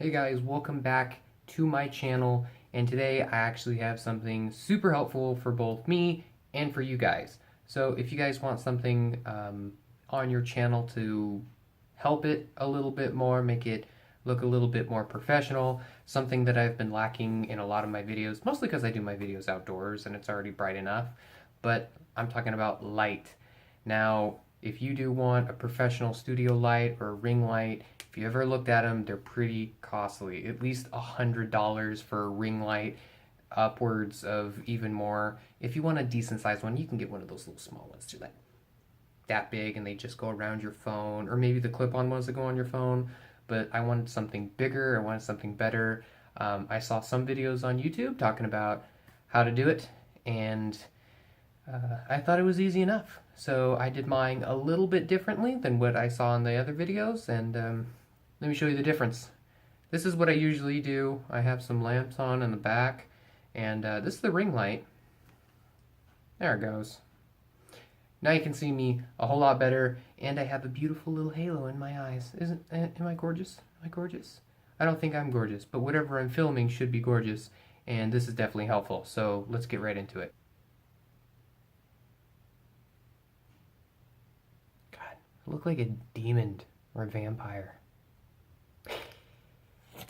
Hey guys, welcome back to my channel, and today I actually have something super helpful for both me and for you guys. So if you guys want something on your channel to help it a little bit more, make it look a little bit more professional, something that I've been lacking in a lot of my videos, mostly because I do my videos outdoors and it's already bright enough, but I'm talking about light. Now, if you do want a professional studio light or a ring light, if you ever looked at them, they're pretty costly. At least $100 for a ring light, upwards of even more. If you want a decent sized one, you can get one of those little small ones. They're like that big and they just go around your phone, or maybe the clip-on ones that go on your phone. But I wanted something bigger. I wanted something better. I saw some videos on YouTube talking about how to do it, and I thought it was easy enough. So I did mine a little bit differently than what I saw in the other videos, and let me show you the difference. This is what I usually do. I have some lamps on in the back, and this is the ring light. There it goes. Now you can see me a whole lot better, and I have a beautiful little halo in my eyes. Am I gorgeous? Am I gorgeous? I don't think I'm gorgeous, but whatever I'm filming should be gorgeous, and this is definitely helpful. So let's get right into it. God, I look like a demon or a vampire.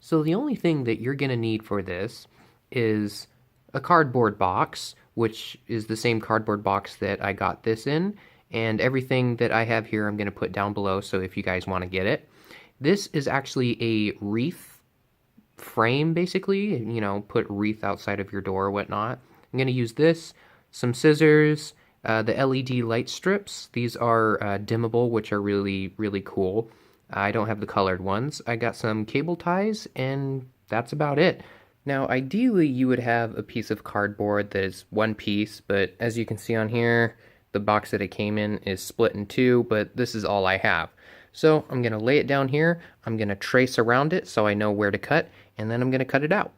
So the only thing that you're going to need for this is a cardboard box, which is the same cardboard box that I got this in, and everything that I have here I'm going to put down below, so if you guys want to get it. This is actually a wreath frame, basically, you know, put wreath outside of your door or whatnot. I'm going to use this, some scissors, the LED light strips. These are dimmable, which are really, really cool. I don't have the colored ones. I got some cable ties, and that's about it. Now, ideally, you would have a piece of cardboard that is one piece, but as you can see on here, the box that it came in is split in two, but this is all I have. So I'm going to lay it down here, I'm going to trace around it so I know where to cut, and then I'm going to cut it out.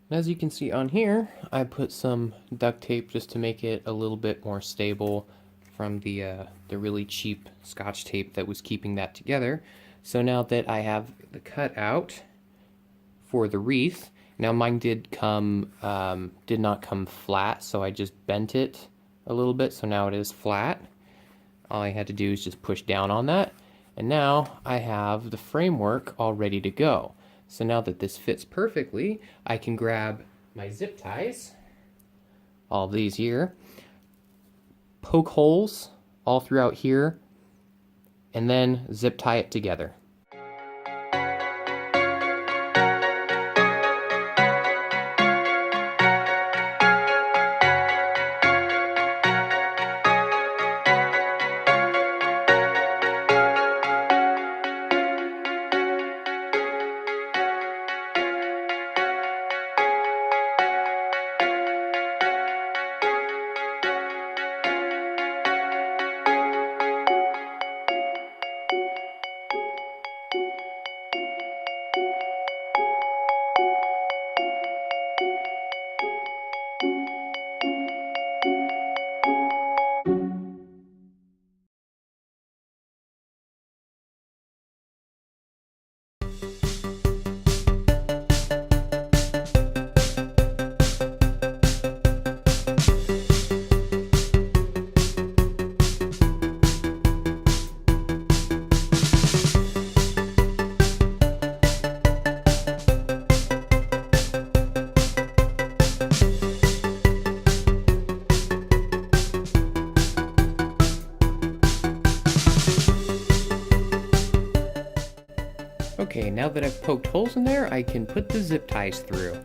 As you can see on here, I put some duct tape just to make it a little bit more stable from the really cheap Scotch tape that was keeping that together. So now that I have the cutout for the wreath, now mine did not come flat, so I just bent it a little bit, so now it is flat. All I had to do is just push down on that, and now I have the framework all ready to go. So now that this fits perfectly, I can grab my zip ties, all these here, poke holes all throughout here, and then zip tie it together. Okay, now that I've poked holes in there, I can put the zip ties through.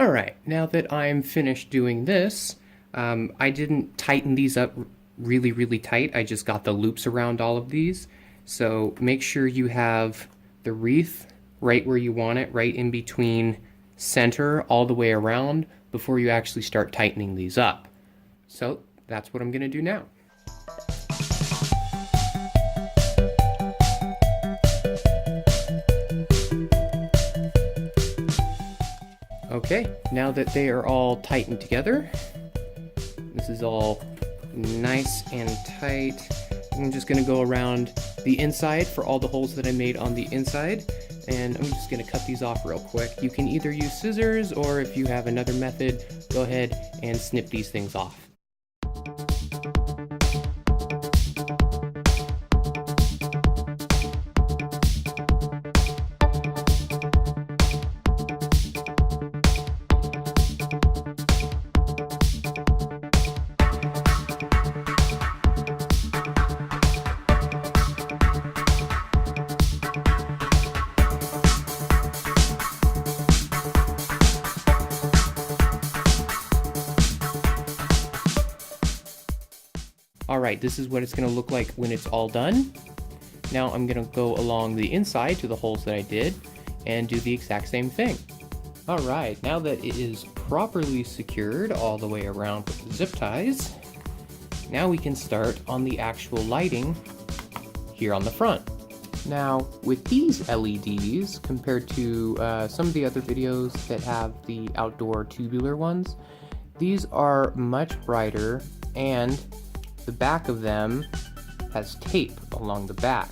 Alright, now that I'm finished doing this, I didn't tighten these up really tight. I just got the loops around all of these. So make sure you have the wreath right where you want it, right in between center all the way around before you actually start tightening these up. So that's what I'm going to do now. Okay, now that they are all tightened together, this is all nice and tight. I'm just going to go around the inside for all the holes that I made on the inside, and I'm just going to cut these off real quick. You can either use scissors, or if you have another method, go ahead and snip these things off. Alright, this is what it's going to look like when it's all done. Now I'm going to go along the inside to the holes that I did and do the exact same thing. Alright, now that it is properly secured all the way around with the zip ties, now we can start on the actual lighting here on the front. Now, with these LEDs, compared to some of the other videos that have the outdoor tubular ones, these are much brighter, and the back of them has tape along the back.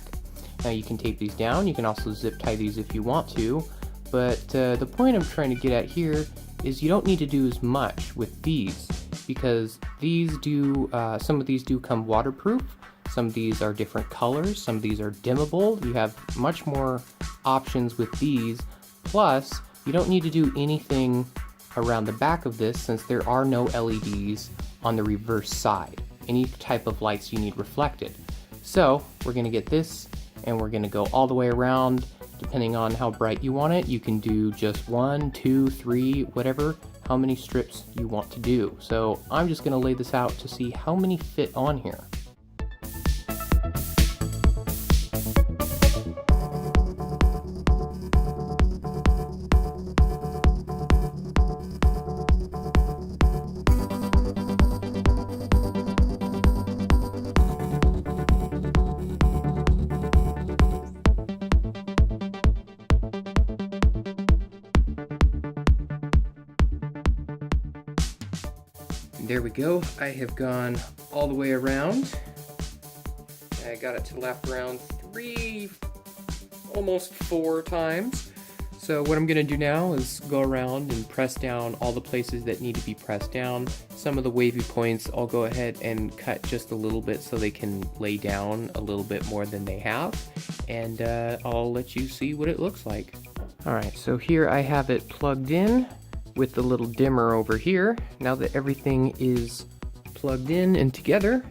Now you can tape these down, you can also zip tie these if you want to, but the point I'm trying to get at here is you don't need to do as much with these, because these do, some of these do come waterproof, some of these are different colors, some of these are dimmable. You have much more options with these, plus you don't need to do anything around the back of this since there are no LEDs on the reverse side. Any type of lights you need reflected. So we're going to get this, and we're going to go all the way around. Depending on how bright you want it, you can do just 1, 2, 3, whatever, how many strips you want to do. So I'm just going to lay this out to see how many fit on here. There we go. I have gone all the way around. I got it to lap around 3, almost 4 times. So what I'm going to do now is go around and press down all the places that need to be pressed down. Some of the wavy points I'll go ahead and cut just a little bit so they can lay down a little bit more than they have. And I'll let you see what it looks like. Alright, so here I have it plugged in with the little dimmer over here. Now that everything is plugged in and together,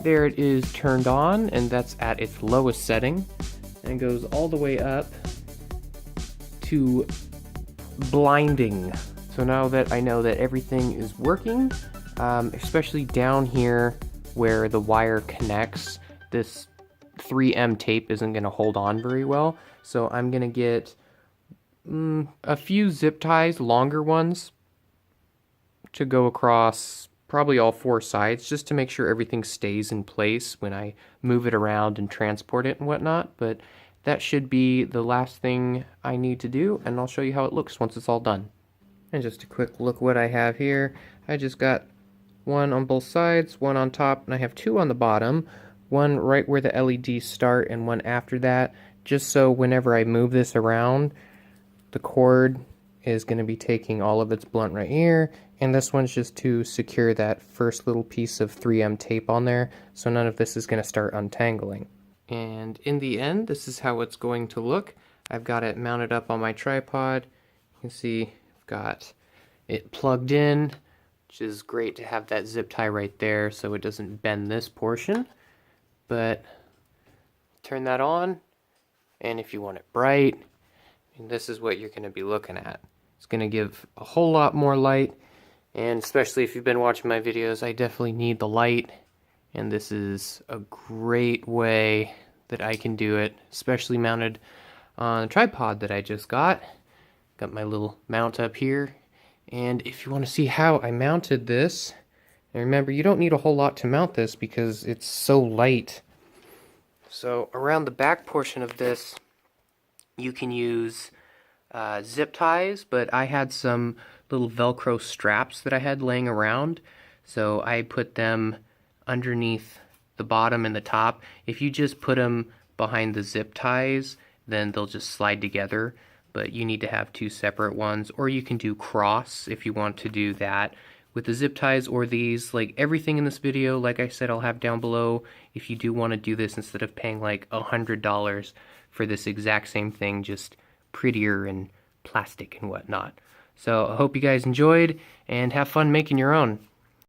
there it is turned on, and that's at its lowest setting, and goes all the way up to blinding. So now that I know that everything is working, especially down here where the wire connects, this 3M tape isn't going to hold on very well, so I'm going to get a few zip ties, longer ones, to go across probably all 4 sides, just to make sure everything stays in place when I move it around and transport it and whatnot. But that should be the last thing I need to do, and I'll show you how it looks once it's all done. And just a quick look what I have here. I just got one on both sides, one on top, and I have two on the bottom, one right where the LEDs start and one after that, just so whenever I move this around, the cord is going to be taking all of its blunt right here, and this one's just to secure that first little piece of 3M tape on there, so none of this is going to start untangling. And in the end, this is how it's going to look. I've got it mounted up on my tripod. You can see I've got it plugged in, which is great to have that zip tie right there so it doesn't bend this portion. But turn that on, and if you want it bright, this is what you're going to be looking at. It's going to give a whole lot more light, and especially if you've been watching my videos, I definitely need the light, and this is a great way that I can do it, especially mounted on the tripod that I just got. Got my little mount up here, and if you want to see how I mounted this, and remember, you don't need a whole lot to mount this because it's so light. So around the back portion of this, you can use zip ties, but I had some little Velcro straps that I had laying around, so I put them underneath the bottom and the top. If you just put them behind the zip ties, then they'll just slide together, but you need to have two separate ones, or you can do cross if you want to do that with the zip ties or these. Like everything in this video, like I said, I'll have down below if you do want to do this instead of paying like $100 for this exact same thing, just prettier and plastic and whatnot. So I hope you guys enjoyed and have fun making your own.